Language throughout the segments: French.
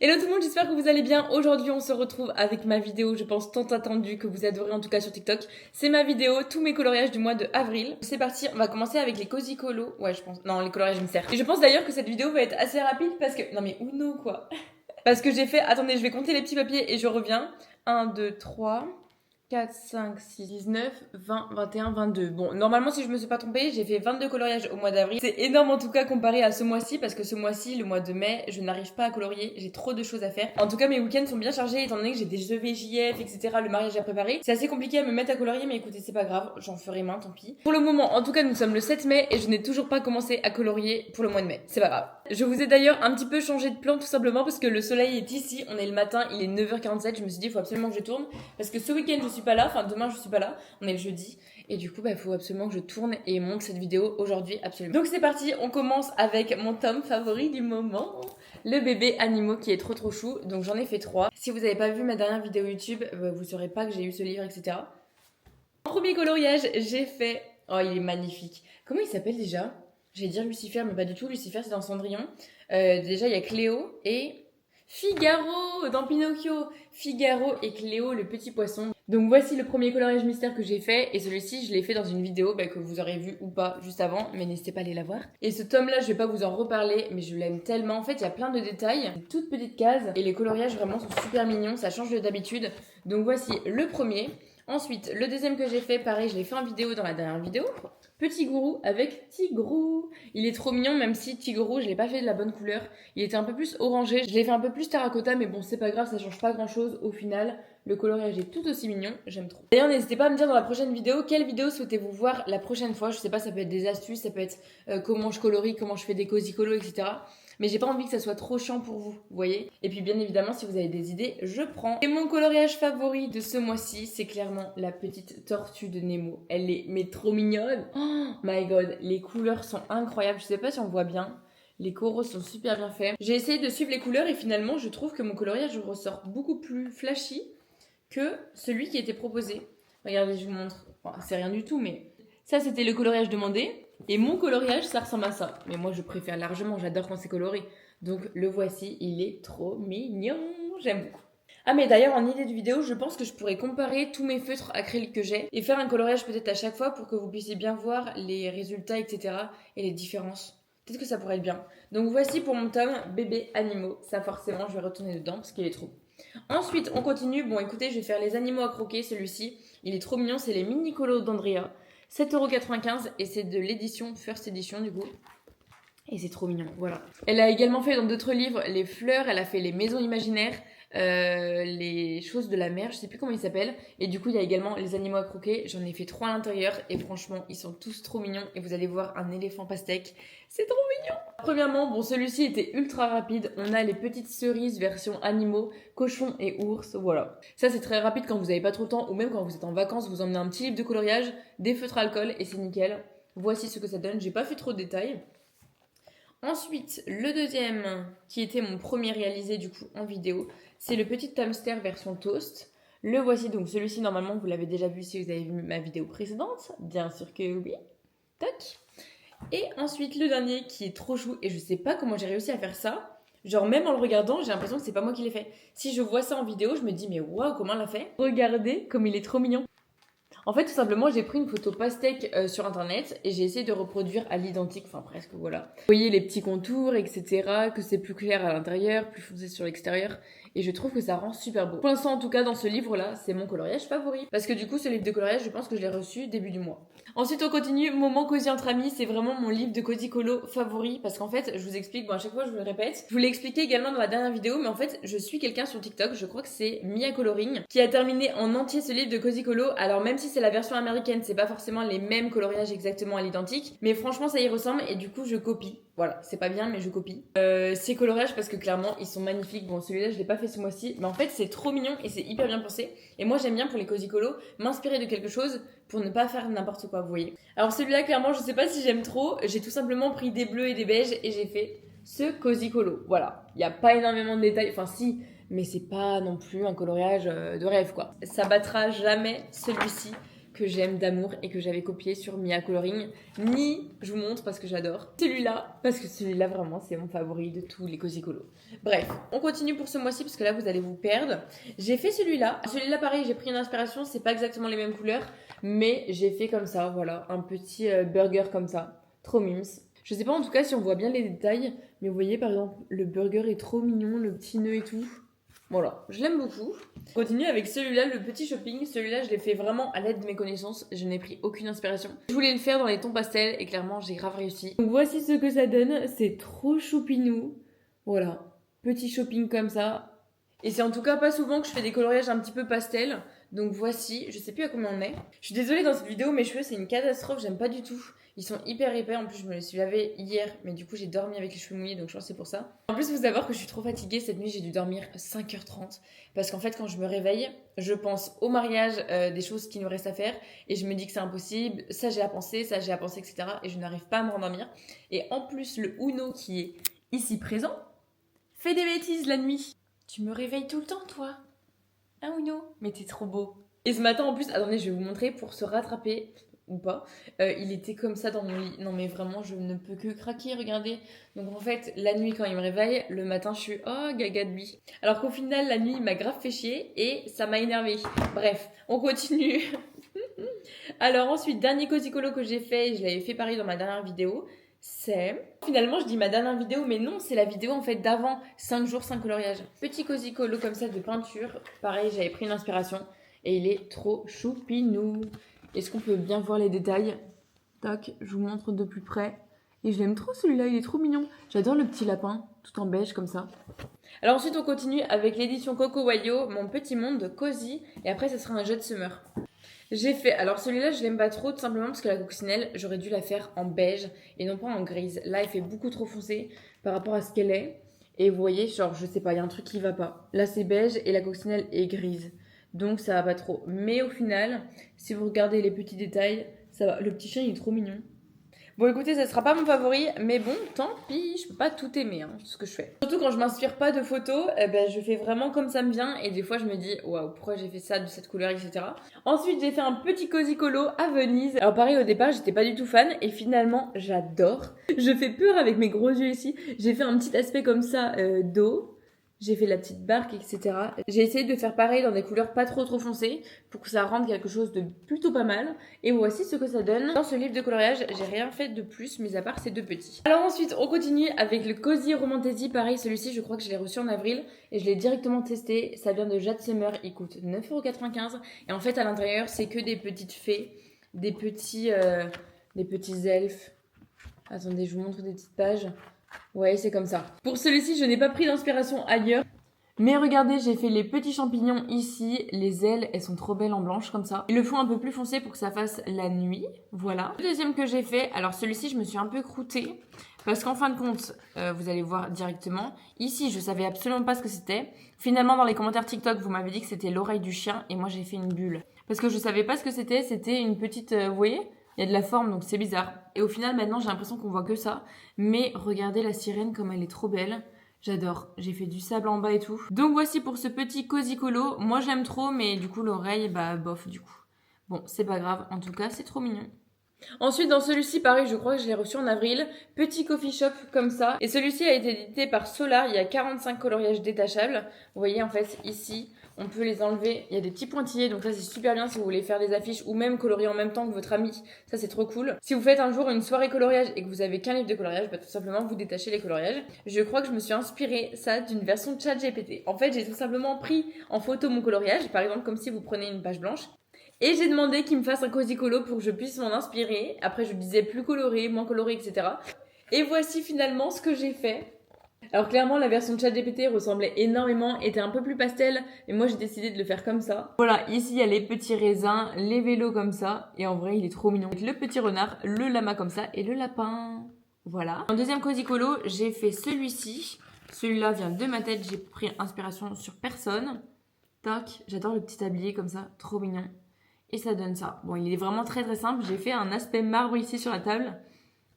Hello tout le monde, j'espère que vous allez bien. Aujourd'hui, on se retrouve avec ma vidéo, je pense tant attendue, que vous adorez en tout cas sur TikTok. C'est ma vidéo, tous mes coloriages du mois de avril. C'est parti, on va commencer avec les cozy colos. Ouais, je pense. Non, les coloriages mystères. Et je pense d'ailleurs que cette vidéo va être assez rapide parce que... Non mais Uno quoi. Parce que j'ai fait... Attendez, je vais compter les petits papiers et je reviens. 1, 2, 3... 4, 5, 6, 19, 20, 21, 22. Bon, normalement, si je me suis pas trompée, j'ai fait 22 coloriages au mois d'avril. C'est énorme en tout cas comparé à ce mois-ci, parce que ce mois-ci, le mois de mai, je n'arrive pas à colorier. J'ai trop de choses à faire. En tout cas, mes week-ends sont bien chargés, étant donné que j'ai des EVJF, etc., le mariage à préparer. C'est assez compliqué à me mettre à colorier, mais écoutez, c'est pas grave, j'en ferai main, tant pis. Pour le moment, en tout cas, nous sommes le 7 mai et je n'ai toujours pas commencé à colorier pour le mois de mai. C'est pas grave. Je vous ai d'ailleurs un petit peu changé de plan, tout simplement, parce que le soleil est ici. On est le matin, il est 9h47. Je me suis dit, il faut absolument que je tourne, parce que ce week-end, je suis pas là, enfin demain je suis pas là, on est le jeudi et du coup il faut absolument que je tourne et monte cette vidéo aujourd'hui absolument. Donc c'est parti, on commence avec mon tome favori du moment, le bébé animaux qui est trop chou. Donc j'en ai fait 3. Si vous avez pas vu ma dernière vidéo YouTube, vous saurez pas que j'ai eu ce livre, etc. En premier coloriage, j'ai fait... Oh, il est magnifique. Comment il s'appelle déjà? J'allais dire Lucifer, mais pas du tout. Lucifer, c'est dans Cendrillon. Déjà, il y a Cléo et Figaro dans Pinocchio. Figaro et Cléo, le petit poisson. Donc voici le premier coloriage mystère que j'ai fait. Et celui-ci, je l'ai fait dans une vidéo que vous aurez vu ou pas juste avant. Mais n'hésitez pas à aller la voir. Et ce tome-là, je vais pas vous en reparler, mais je l'aime tellement. En fait, il y a plein de détails. Une toute petite case. Et les coloriages vraiment sont super mignons. Ça change de d'habitude. Donc voici le premier. Ensuite, le deuxième que j'ai fait, pareil, je l'ai fait en vidéo dans la dernière vidéo. Petit gourou avec Tigrou. Il est trop mignon, même si Tigrou, je l'ai pas fait de la bonne couleur. Il était un peu plus orangé. Je l'ai fait un peu plus terracotta, mais bon, c'est pas grave, ça change pas grand chose au final. Le coloriage est tout aussi mignon, j'aime trop. D'ailleurs, n'hésitez pas à me dire dans la prochaine vidéo quelle vidéo souhaitez-vous voir la prochaine fois. Je sais pas, ça peut être des astuces, ça peut être comment je colorie, comment je fais des cozy colos, etc. Mais j'ai pas envie que ça soit trop chiant pour vous, vous voyez. Et puis bien évidemment, si vous avez des idées, je prends. Et mon coloriage favori de ce mois-ci, c'est clairement la petite tortue de Nemo. Elle est mais trop mignonne. Oh my god, les couleurs sont incroyables. Je sais pas si on voit bien. Les coraux sont super bien faits. J'ai essayé de suivre les couleurs et finalement, je trouve que mon coloriage ressort beaucoup plus flashy que celui qui était proposé. Regardez, je vous montre. Enfin, c'est rien du tout, mais ça, c'était le coloriage demandé. Et mon coloriage, ça ressemble à ça. Mais moi, je préfère largement, j'adore quand c'est coloré. Donc, le voici, il est trop mignon. J'aime beaucoup. Ah, mais d'ailleurs, en idée de vidéo, je pense que je pourrais comparer tous mes feutres acryliques que j'ai et faire un coloriage peut-être à chaque fois pour que vous puissiez bien voir les résultats, etc. et les différences. Peut-être que ça pourrait être bien. Donc, voici pour mon tome bébé animaux. Ça, forcément, je vais retourner dedans parce qu'il est trop. Ensuite, on continue. Bon, écoutez, je vais faire les animaux à croquer. Celui-ci, il est trop mignon. C'est les mini colos d'Andrea. 7,95€ et c'est de l'édition First Edition du coup. Et c'est trop mignon, voilà. Elle a également fait dans d'autres livres les fleurs, elle a fait les maisons imaginaires, les choses de la mer, je sais plus comment ils s'appellent. Et du coup, il y a également les animaux à croquer. J'en ai fait 3 à l'intérieur et franchement, ils sont tous trop mignons. Et vous allez voir un éléphant pastèque. C'est trop mignon. Premièrement, bon, celui-ci était ultra rapide. On a les petites cerises version animaux, cochons et ours, voilà. Ça, c'est très rapide quand vous n'avez pas trop de temps ou même quand vous êtes en vacances, vous emmenez un petit livre de coloriage, des feutres à alcool et c'est nickel. Voici ce que ça donne. J'ai pas fait trop de détails. Ensuite, le deuxième, qui était mon premier réalisé du coup en vidéo, c'est le petit hamster version toast. Le voici donc, celui-ci normalement vous l'avez déjà vu si vous avez vu ma vidéo précédente, bien sûr que oui. Tac. Et ensuite le dernier qui est trop chou et je sais pas comment j'ai réussi à faire ça. Genre même en le regardant, j'ai l'impression que c'est pas moi qui l'ai fait. Si je vois ça en vidéo, je me dis mais waouh, comment elle l'a fait? Regardez comme il est trop mignon. En fait, tout simplement, j'ai pris une photo pastèque sur internet et j'ai essayé de reproduire à l'identique, enfin presque, voilà. Vous voyez les petits contours, etc., que c'est plus clair à l'intérieur, plus foncé sur l'extérieur. Et je trouve que ça rend super beau. Pour l'instant, en tout cas, dans ce livre-là, c'est mon coloriage favori. Parce que du coup, ce livre de coloriage, je pense que je l'ai reçu début du mois. Ensuite, on continue. Moment cosy entre amis, c'est vraiment mon livre de cozy colo favori. Parce qu'en fait, je vous explique, bon, à chaque fois, je vous le répète. Je vous l'ai expliqué également dans la dernière vidéo, mais en fait, je suis quelqu'un sur TikTok, je crois que c'est Mia Coloring, qui a terminé en entier ce livre de cozy colo. Alors, même si c'est la version américaine, c'est pas forcément les mêmes coloriages exactement à l'identique. Mais franchement, ça y ressemble et du coup, je copie. Voilà, c'est pas bien, mais je copie. Ces coloriages, parce que clairement, ils sont magnifiques. Bon, celui-là, je l'ai pas fait ce mois-ci. Mais en fait, c'est trop mignon et c'est hyper bien pensé. Et moi, j'aime bien pour les cozy colos m'inspirer de quelque chose pour ne pas faire n'importe quoi, vous voyez. Alors celui-là, clairement, je sais pas si j'aime trop. J'ai tout simplement pris des bleus et des beiges et j'ai fait ce cozy colo. Voilà. Il y a pas énormément de détails. Enfin, si, mais c'est pas non plus un coloriage de rêve, quoi. Ça battra jamais celui-ci que j'aime d'amour et que j'avais copié sur Mia Coloring. Je vous montre parce que j'adore celui-là, parce que celui-là vraiment c'est mon favori de tous les Cozy Colo. Bref, on continue pour ce mois-ci parce que là vous allez vous perdre. J'ai fait celui-là. Celui-là pareil, j'ai pris une inspiration, c'est pas exactement les mêmes couleurs, mais j'ai fait comme ça, voilà, un petit burger comme ça. Trop mimes. Je sais pas en tout cas si on voit bien les détails, mais vous voyez par exemple le burger est trop mignon, le petit nœud et tout. Voilà, je l'aime beaucoup. On continue avec celui-là, le petit shopping. Celui-là, je l'ai fait vraiment à l'aide de mes connaissances. Je n'ai pris aucune inspiration. Je voulais le faire dans les tons pastels et clairement, j'ai grave réussi. Donc voici ce que ça donne. C'est trop choupinou. Voilà, petit shopping comme ça. Et c'est en tout cas pas souvent que je fais des coloriages un petit peu pastel. Donc voici, je sais plus à combien on est. Je suis désolée dans cette vidéo, mes cheveux c'est une catastrophe, j'aime pas du tout. Ils sont hyper épais, en plus je me les suis lavés hier, mais du coup j'ai dormi avec les cheveux mouillés, donc je pense que c'est pour ça. En plus, il faut savoir que je suis trop fatiguée, cette nuit j'ai dû dormir 5h30. Parce qu'en fait quand je me réveille, je pense au mariage, des choses qui nous restent à faire, et je me dis que c'est impossible, ça j'ai à penser, etc. Et je n'arrive pas à me rendormir. Et en plus le Uno qui est ici présent, fait des bêtises la nuit. Tu me réveilles tout le temps toi? Ah oui, non, mais t'es trop beau. Et ce matin en plus, attendez, je vais vous montrer pour se rattraper ou pas. Il était comme ça dans mon lit. Non mais vraiment, je ne peux que craquer, regardez. Donc en fait, la nuit quand il me réveille, le matin je suis oh gaga de lui. Alors qu'au final, la nuit il m'a grave fait chier et ça m'a énervé. Bref, on continue. Alors ensuite, dernier Cozy Colo que j'ai fait, je l'avais fait pareil dans ma dernière vidéo. Finalement je dis ma dernière vidéo, mais non, c'est la vidéo en fait d'avant, 5 jours 5 coloriages. Petit Cozy Colo comme ça de peinture, pareil j'avais pris une inspiration et il est trop choupinou. Est-ce qu'on peut bien voir les détails? Tac, je vous montre de plus près. Et je l'aime trop celui-là, il est trop mignon. J'adore le petit lapin, tout en beige comme ça. Alors ensuite on continue avec l'édition Coco Wayo, mon petit monde cosy, et après ce sera un jeu de summer. J'ai fait, alors celui-là je l'aime pas trop tout simplement parce que la coccinelle j'aurais dû la faire en beige et non pas en grise. Là elle fait beaucoup trop foncé par rapport à ce qu'elle est et vous voyez genre je sais pas, il y a un truc qui va pas. Là c'est beige et la coccinelle est grise donc ça va pas trop. Mais au final si vous regardez les petits détails ça va, le petit chien il est trop mignon. Bon écoutez, ça sera pas mon favori, mais bon, tant pis, je peux pas tout aimer, hein, tout ce que je fais. Surtout quand je m'inspire pas de photos, je fais vraiment comme ça me vient, et des fois je me dis, waouh, pourquoi j'ai fait ça de cette couleur, etc. Ensuite, j'ai fait un petit Cozy Colo à Venise. Alors pareil, au départ, j'étais pas du tout fan, et finalement, j'adore. Je fais peur avec mes gros yeux ici. J'ai fait un petit aspect comme ça d'eau. J'ai fait la petite barque, etc. J'ai essayé de faire pareil dans des couleurs pas trop foncées pour que ça rende quelque chose de plutôt pas mal. Et voici ce que ça donne. Dans ce livre de coloriage, j'ai rien fait de plus, mis à part ces deux petits. Alors ensuite, on continue avec le Cozy Romantasy. Pareil, celui-ci, je crois que je l'ai reçu en avril et je l'ai directement testé. Ça vient de Jade Summer, il coûte 9,95 €. Et en fait, à l'intérieur, c'est que des petites fées, des petits elfes. Attendez, je vous montre des petites pages. Ouais, c'est comme ça. Pour celui-ci, je n'ai pas pris d'inspiration ailleurs. Mais regardez, j'ai fait les petits champignons ici. Les ailes, elles sont trop belles en blanche comme ça. Et le fond un peu plus foncé pour que ça fasse la nuit. Voilà. Le deuxième que j'ai fait, alors celui-ci, je me suis un peu croûtée. Parce qu'en fin de compte, vous allez voir directement. Ici, je savais absolument pas ce que c'était. Finalement, dans les commentaires TikTok, vous m'avez dit que c'était l'oreille du chien. Et moi, j'ai fait une bulle. Parce que je savais pas ce que c'était. C'était une petite, vous voyez ? Il y a de la forme, donc c'est bizarre. Et au final, maintenant, j'ai l'impression qu'on voit que ça. Mais regardez la sirène, comme elle est trop belle. J'adore. J'ai fait du sable en bas et tout. Donc voici pour ce petit Cozy Colo. Moi, j'aime trop, mais du coup, l'oreille, bah, bof, du coup. Bon, c'est pas grave. En tout cas, c'est trop mignon. Ensuite, dans celui-ci, pareil, je crois que je l'ai reçu en avril. Petit coffee shop comme ça. Et celui-ci a été édité par Solar. Il y a 45 coloriages détachables. Vous voyez, en fait, ici, on peut les enlever. Il y a des petits pointillés, donc ça, c'est super bien si vous voulez faire des affiches ou même colorier en même temps que votre ami. Ça, c'est trop cool. Si vous faites un jour une soirée coloriage et que vous avez qu'un livre de coloriage, bah, tout simplement, vous détachez les coloriages. Je crois que je me suis inspirée, ça, d'une version de ChatGPT. En fait, j'ai tout simplement pris en photo mon coloriage. Par exemple, comme si vous prenez une page blanche. Et j'ai demandé qu'il me fasse un Cozy Colo pour que je puisse m'en inspirer. Après, je disais plus coloré, moins coloré, etc. Et voici finalement ce que j'ai fait. Alors clairement, la version de ChatGPT ressemblait énormément, était un peu plus pastel, mais moi j'ai décidé de le faire comme ça. Voilà, ici il y a les petits raisins, les vélos comme ça, et en vrai il est trop mignon. Avec le petit renard, le lama comme ça, et le lapin. Voilà. En deuxième Cozy Colo, j'ai fait celui-ci. Celui-là vient de ma tête, j'ai pris inspiration sur personne. Tac, j'adore le petit tablier comme ça, trop mignon. Et ça donne ça. Bon, il est vraiment très très simple. J'ai fait un aspect marbre ici sur la table.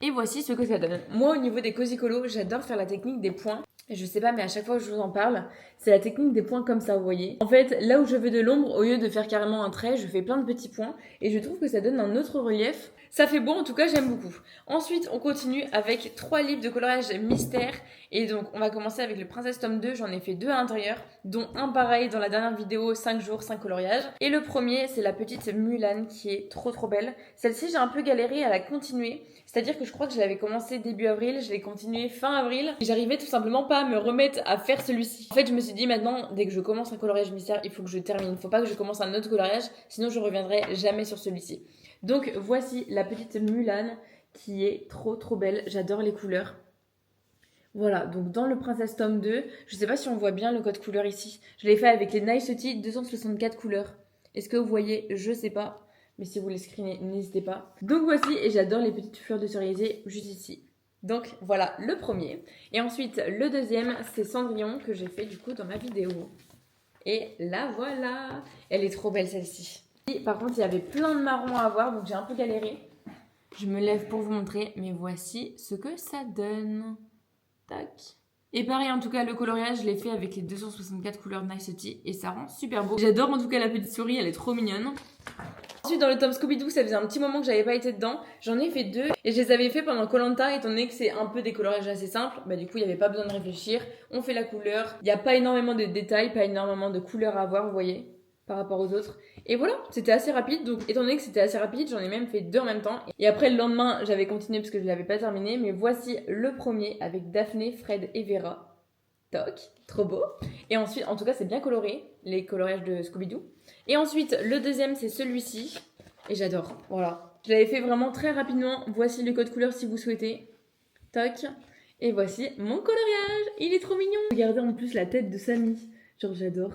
Et voici ce que ça donne. Moi, au niveau des Cozy Colo, j'adore faire la technique des points. Je sais pas, mais à chaque fois que je vous en parle, c'est la technique des points comme ça, vous voyez. En fait, là où je veux de l'ombre, au lieu de faire carrément un trait, je fais plein de petits points et je trouve que ça donne un autre relief. Ça fait beau, en tout cas, j'aime beaucoup. Ensuite, on continue avec 3 livres de coloriage mystère. Et donc, on va commencer avec le Princesse tome 2. J'en ai fait 2 à l'intérieur, dont un pareil dans la dernière vidéo, 5 jours, 5 coloriages. Et le premier, c'est la petite Mulan qui est trop belle. Celle-ci, j'ai un peu galéré à la continuer. C'est-à-dire que je crois que je l'avais commencé début avril, je l'ai continué fin avril. Et j'arrivais tout simplement pas à me remettre à faire celui-ci. En fait, je me suis dit maintenant, dès que je commence un coloriage mystère, il faut que je termine. Il ne faut pas que je commence un autre coloriage, sinon je reviendrai jamais sur celui-ci. Donc voici la petite Mulan qui est trop belle. J'adore les couleurs. Voilà, donc dans le Princesse tome 2, je sais pas si on voit bien le code couleur ici. Je l'ai fait avec les Nice Tea 264 couleurs. Est-ce que vous voyez? Je sais pas. Mais si vous les screenez, n'hésitez pas. Donc voici, et j'adore les petites fleurs de cerisier juste ici. Donc voilà le premier. Et ensuite, le deuxième, c'est Cendrillon que j'ai fait du coup dans ma vidéo. Et la voilà. Elle est trop belle celle-ci. Par contre, il y avait plein de marrons à avoir, donc j'ai un peu galéré. Je me lève pour vous montrer, mais voici ce que ça donne. Tac. Et pareil, en tout cas, le coloriage, je l'ai fait avec les 264 couleurs Nice Tea et ça rend super beau. J'adore en tout cas la petite souris, elle est trop mignonne. Ensuite, dans le tome Scooby-Doo, ça faisait un petit moment que j'avais pas été dedans. J'en ai fait 2 et je les avais fait pendant Koh-Lanta, étant donné que c'est un peu des coloriages assez simples. Bah du coup, il n'y avait pas besoin de réfléchir. On fait la couleur. Il n'y a pas énormément de détails, pas énormément de couleurs à avoir, vous voyez, par rapport aux autres. Et voilà, c'était assez rapide. Donc, étant donné que c'était assez rapide, j'en ai même fait 2 en même temps. Et après, le lendemain, j'avais continué parce que je l'avais pas terminé. Mais voici le premier avec Daphné, Fred et Vera. Toc, trop beau. Et ensuite, en tout cas, c'est bien coloré, les coloriages de Scooby-Doo. Et ensuite, le deuxième, c'est celui-ci. Et j'adore, voilà. Je l'avais fait vraiment très rapidement. Voici le code couleur si vous souhaitez. Toc. Et voici mon coloriage. Il est trop mignon. Regardez en plus la tête de Sammy. Genre, j'adore.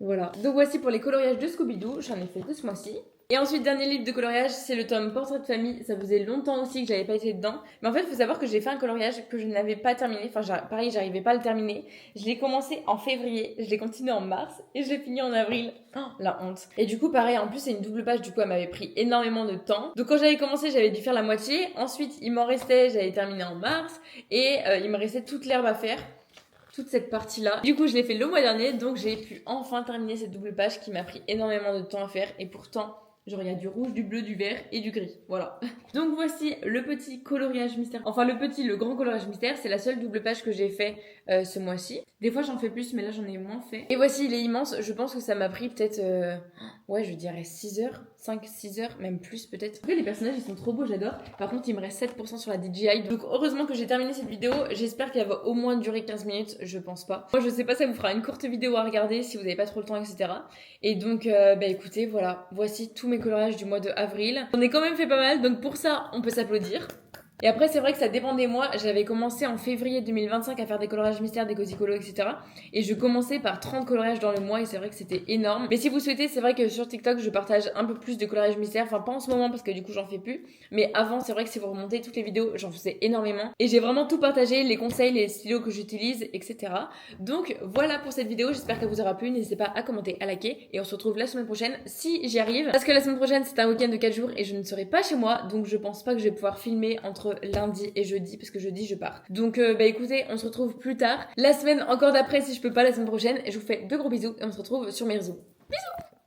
Voilà. Donc voici pour les coloriages de Scooby-Doo. J'en ai fait 2 ce mois-ci. Et ensuite, dernier livre de coloriage, c'est le tome Portrait de famille. Ça faisait longtemps aussi que j'avais pas été dedans. Mais en fait, il faut savoir que j'ai fait un coloriage que je n'avais pas terminé. Enfin, pareil, j'arrivais pas à le terminer. Je l'ai commencé en février, je l'ai continué en mars et je l'ai fini en avril. Oh, la honte. Et du coup, pareil, en plus, c'est une double page. Du coup, elle m'avait pris énormément de temps. Donc, quand j'avais commencé, j'avais dû faire la moitié. Ensuite, il m'en restait, j'avais terminé en mars. Et il me restait toute l'herbe à faire. Toute cette partie-là. Du coup, je l'ai fait le mois dernier. Donc, j'ai pu enfin terminer cette double page qui m'a pris énormément de temps à faire. Et pourtant... genre, il y a du rouge, du bleu, du vert et du gris. Voilà. Donc, voici le petit coloriage mystère. Enfin, le grand coloriage mystère. C'est la seule double page que j'ai fait ce mois-ci. Des fois, j'en fais plus, mais là, j'en ai moins fait. Et voici, il est immense. Je pense que ça m'a pris peut-être, ouais, je dirais 6 heures. 5-6 heures, même plus peut-être. En fait, les personnages, ils sont trop beaux, j'adore. Par contre, il me reste 7% sur la DJI. Donc, heureusement que j'ai terminé cette vidéo. J'espère qu'elle va au moins durer 15 minutes. Je pense pas. Moi, je sais pas, ça vous fera une courte vidéo à regarder si vous n'avez pas trop le temps, etc. Et donc, bah écoutez, voilà. Voici tous mes coloriages du mois de avril. On est quand même fait pas mal, donc pour ça, on peut s'applaudir. Et après, c'est vrai que ça dépend des mois. J'avais commencé en février 2025 à faire des coloriages mystères, des cosicolos, etc. Et je commençais par 30 coloriages dans le mois et c'est vrai que c'était énorme. Mais si vous souhaitez, c'est vrai que sur TikTok, je partage un peu plus de coloriage mystère. Enfin, pas en ce moment parce que du coup, j'en fais plus. Mais avant, c'est vrai que si vous remontez toutes les vidéos, j'en faisais énormément. Et j'ai vraiment tout partagé, les conseils, les stylos que j'utilise, etc. Donc voilà pour cette vidéo. J'espère qu'elle vous aura plu. N'hésitez pas à commenter, à liker. Et on se retrouve la semaine prochaine si j'y arrive. Parce que la semaine prochaine, c'est un week-end de 4 jours et je ne serai pas chez moi. Donc je pense pas que je vais pouvoir filmer entre lundi et jeudi parce que jeudi je pars. Donc bah écoutez, on se retrouve plus tard. La semaine encore d'après si je peux pas la semaine prochaine. Et je vous fais de gros bisous et on se retrouve sur mes réseaux. Bisous!